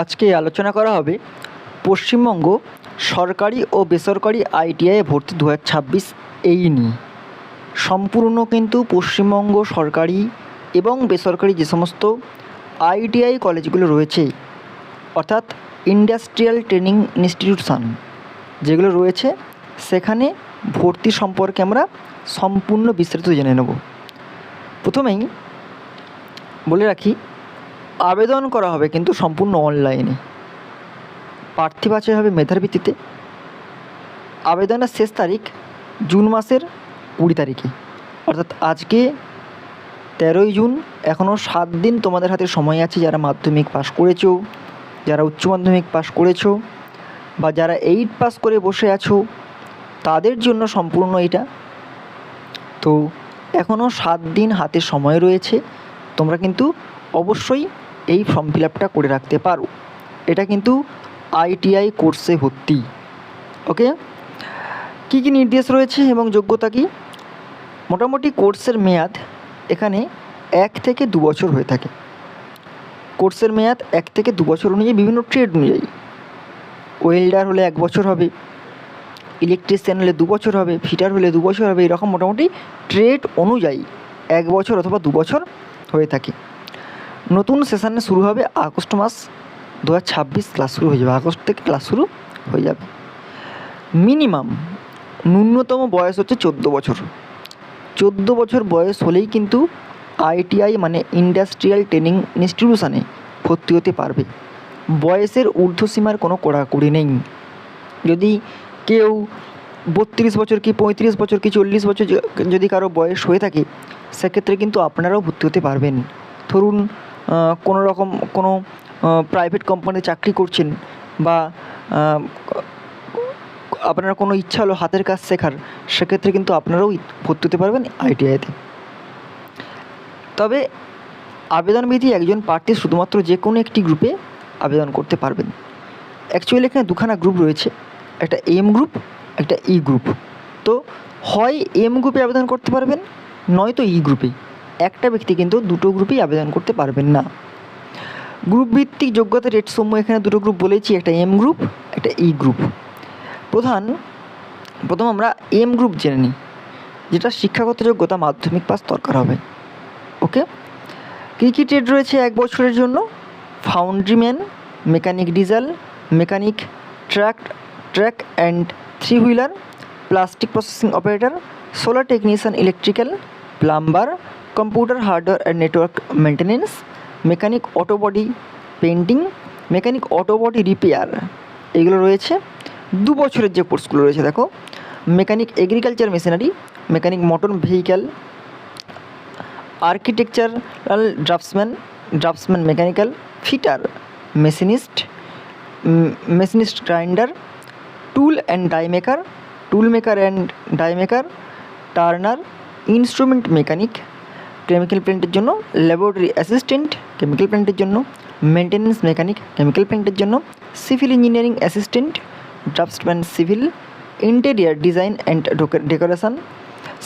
আজকে আলোচনা করা হবে পশ্চিমবঙ্গ সরকারি ও বেসরকারি আইটিআই ভর্তি 2026 এই নিয়ে। সম্পূর্ণ কিন্তু পশ্চিমবঙ্গ সরকারি এবং বেসরকারি যে সমস্ত আইটিআই কলেজগুলো রয়েছে, অর্থাৎ ইন্ডাস্ট্রিয়াল ট্রেনিং ইনস্টিটিউশন যেগুলো রয়েছে, সেখানে ভর্তি সম্পর্কে আমরা সম্পূর্ণ বিস্তারিত জেনে নেব। প্রথমেই বলে রাখি, আবেদন করা হবে কিন্তু সম্পূর্ণ অনলাইনে। প্রার্থী বাছাই হবে মেধার ভিত্তিতে। আবেদনের শেষ তারিখ জুন মাসের 20 তারিখে, অর্থাৎ আজকে 13ই জুন। এখনও 7 দিন তোমাদের হাতে সময় আছে, যারা মাধ্যমিক পাস করেছো, যারা উচ্চ মাধ্যমিক পাস করেছো, বা যারা 8 পাস করে বসে আছো, তাদের জন্য সম্পূর্ণ এটা। তো এখনও 7 দিন হাতে সময় রয়েছে, তোমরা কিন্তু অবশ্যই এই ফর্ম ফিল আপটা করে রাখতে পারো। এটা কিন্তু আইটিআই কোর্সে ভর্তি। ওকে, কী কী নির্দেশ রয়েছে এবং যোগ্যতা কী? মোটামুটি কোর্সের মেয়াদ এখানে 1 থেকে 2 বছর হয়ে থাকে। কোর্সের মেয়াদ 1 থেকে 2 বছর অনুযায়ী, বিভিন্ন ট্রেড অনুযায়ী। ওয়েল্ডার হলে 1 বছর হবে, ইলেকট্রিশিয়ান হলে 2 বছর হবে, ফিটার হলে 2 বছর হবে। এরকম মোটামুটি ট্রেড অনুযায়ী 1 বছর অথবা 2 বছর হয়ে থাকে। নতুন সেশানে শুরু হবে আগস্ট মাস 2026, ক্লাস শুরু হয়ে যাবে, আগস্ট থেকে ক্লাস শুরু হয়ে যাবে। মিনিমাম ন্যূনতম বয়স হচ্ছে 14 বছর। 14 বছর বয়স হলেই কিন্তু আইটিআই মানে ইন্ডাস্ট্রিয়াল ট্রেনিং ইনস্টিটিউশনে ভর্তি হতে পারবে। বয়সের ঊর্ধ্বসীমার কোনো কড়াকড়ি নেই। যদি কেউ 32 বছর কি 35 বছর কি 40 বছর যদি কারো বয়স হয়ে থাকে, সেক্ষেত্রে কিন্তু আপনারাও ভর্তি হতে পারবেন। ধরুন কোনো প্রাইভেট কোম্পানিতে চাকরি করছেন, বা আপনার কোনো ইচ্ছা হলো হাতের কাজ শেখার, সেক্ষেত্রে কিন্তু আপনারাও ভর্তি হতে পারবেন আইটিআইতে। তবে আবেদন বিধি, একজন প্রার্থী শুধুমাত্র যে কোনো একটি গ্রুপে আবেদন করতে পারবেন। অ্যাকচুয়ালি এখানে দুখানা গ্রুপ রয়েছে, একটা এম গ্রুপ, একটা ই গ্রুপ। তো হয় এম গ্রুপে আবেদন করতে পারবেন, নয়তো ই গ্রুপে। একটা ব্যক্তি কিন্তু দুটো গ্রুপেই আবেদন করতে পারবেন না। গ্রুপ ভিত্তিক যোগ্যতা রেট সমূহ এখানে দুটো গ্রুপ বলেছি, একটা এম গ্রুপ, একটা ই গ্রুপ। প্রথম আমরা এম গ্রুপ জেনে নিই, যেটা শিক্ষাগত যোগ্যতা মাধ্যমিক পাস দরকার হবে। ওকে, কী কী ট্রেড রয়েছে 1 বছরের জন্য? Foundryman, mechanic diesel, mechanic track and 3 wheeler, plastic processing operator, solar technician, electrical, plumber, computer hardware and network maintenance, mechanic auto body painting, mechanic auto body repair. এগুলো রয়েছে 2 বছরের যে কোর্সগুলো রয়েছে। দেখো, mechanic agriculture machinery, mechanic motor vehicle, architectural draftsman mechanical, fitter, machinist grinder, tool maker and die maker, turner, instrument mechanic, chemical প্ল্যান্টের জন্য, laboratory assistant chemical প্ল্যান্টের জন্য, মেনটেন্যান্স মেকানিক কেমিক্যাল প্ল্যান্টের জন্য, civil engineering assistant, draughtsman civil, interior design and decoration,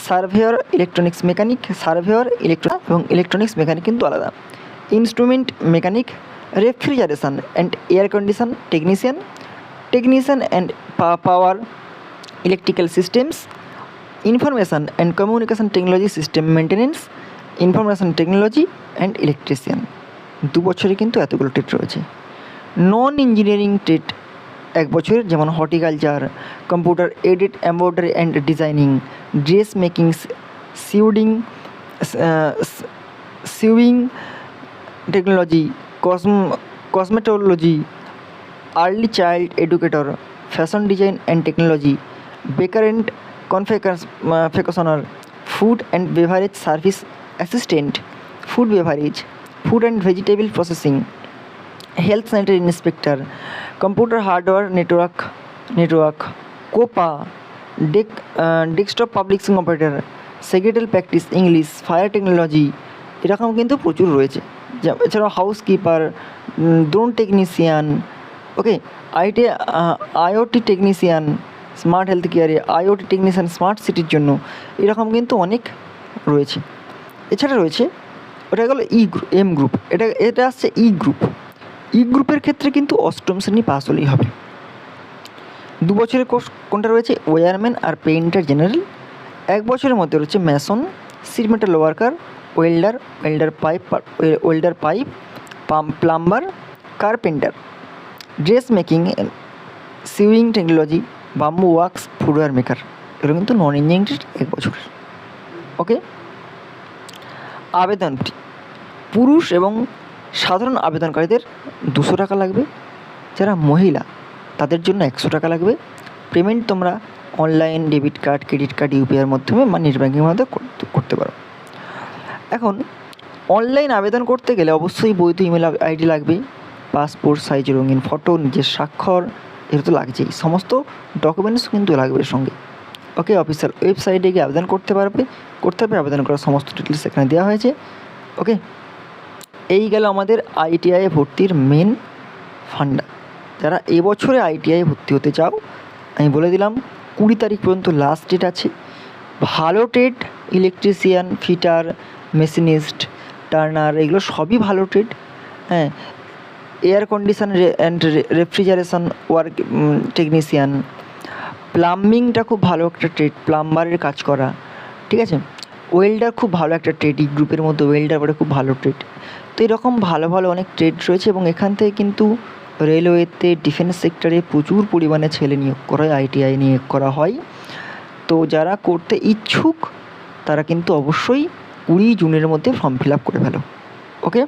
surveyor, electronics mechanic, এবং electronics mechanic কিন্তু আলাদা, instrument mechanic, refrigeration and air condition technician and power electrical systems, information and communication technology system maintenance, information technology and electrician. 2 বছরে কিন্তু এতগুলো trade রয়েছে। নন engineering trade 1 বছরের, যেমন horticulture, computer aided embroidery and designing, dress making, sewing technology, cosmetology, early child educator, fashion design and technology, baker and confectioner, food and beverage service assistant, food and vegetable processing, health sanitary inspector, computer hardware network, COPA, desktop publishing operator, secretary practice English, fire technology. এরকম কিন্তু প্রচুর রয়েছে। এছাড়াও housekeeper, drone technician, okay, IoT technician, smart health কেয়ারে, IoT technician smart সিটির জন্য। এরকম কিন্তু অনেক রয়েছে। এছাড়া রয়েছে, ওটা গেলো এম গ্রুপ, এটা আসছে ই গ্রুপ। ই গ্রুপের ক্ষেত্রে কিন্তু অষ্টম শ্রেণী পাস হলেই হবে। 2 বছরের কোর্স কোনটা রয়েছে? ওয়্যারম্যান আর পেইন্টার জেনারেল। 1 বছরের মধ্যে রয়েছে mason, sheet metal worker, welder, welder pipe, plumber, carpenter, dress making, sewing technology, bamboo works, footwear maker. এগুলো কিন্তু নন ইঞ্জিনিয়ারিং 1 বছরের। ওকে, আবেদন ফি পুরুষ এবং সাধারণ আবেদনকারীদের 200 টাকা লাগবে। যারা মহিলা তাদের জন্য 100 টাকা লাগবে। পেমেন্ট তোমরা online, debit card, credit card, ইউপিআইয়ের মাধ্যমে বা নেট ব্যাঙ্কিংয়ের মাধ্যমে করতে পারো। এখন অনলাইন আবেদন করতে গেলে অবশ্যই বৈধ ইমেল আইডি লাগবে, পাসপোর্ট সাইজ রঙিন ফটো, নিজের স্বাক্ষর, এগুলো তো লাগছেই। সমস্ত ডকুমেন্টস কিন্তু লাগবে এর সঙ্গে। ওকে, অফিসিয়াল ওয়েবসাইটে গিয়ে আবেদন করতে হবে। আবেদন করার সমস্ত ডিটেলস এখানে দেওয়া হয়েছে। ওকে, এই গেল আমাদের আইটিআই ভর্তির মেন ফান্ডা। যারা এবছরে আইটিআই ভর্তি হতে চাও, আমি বলে দিলাম 20 তারিখ পর্যন্ত লাস্ট ডেট আছে। ভালো trade, electrician, fitter, machinist, turner, এগুলো সবই ভালো ট্রেড। হ্যাঁ, air condition and refrigeration work technician, প্লাম্বিংটা খুব ভালো একটা ট্রেড, প্লাম্বারের কাজ করা, ঠিক আছে। ওয়েল্ডার খুব ভালো একটা ট্রেড, ই গ্রুপের মধ্যে ওয়েল্ডার বলে খুব ভালো ট্রেড। তো এরকম ভালো ভালো অনেক ট্রেড রয়েছে এবং এখান থেকে কিন্তু রেলওয়েতে, ডিফেন্স সেক্টরে প্রচুর পরিমাণে ছেলে নিয়োগ করা হয়, আইটিআই নিয়োগ করা হয়। তো যারা করতে ইচ্ছুক তারা কিন্তু অবশ্যই 20 জুনের মধ্যে ফর্ম ফিল আপ করে ফেলো। ওকে।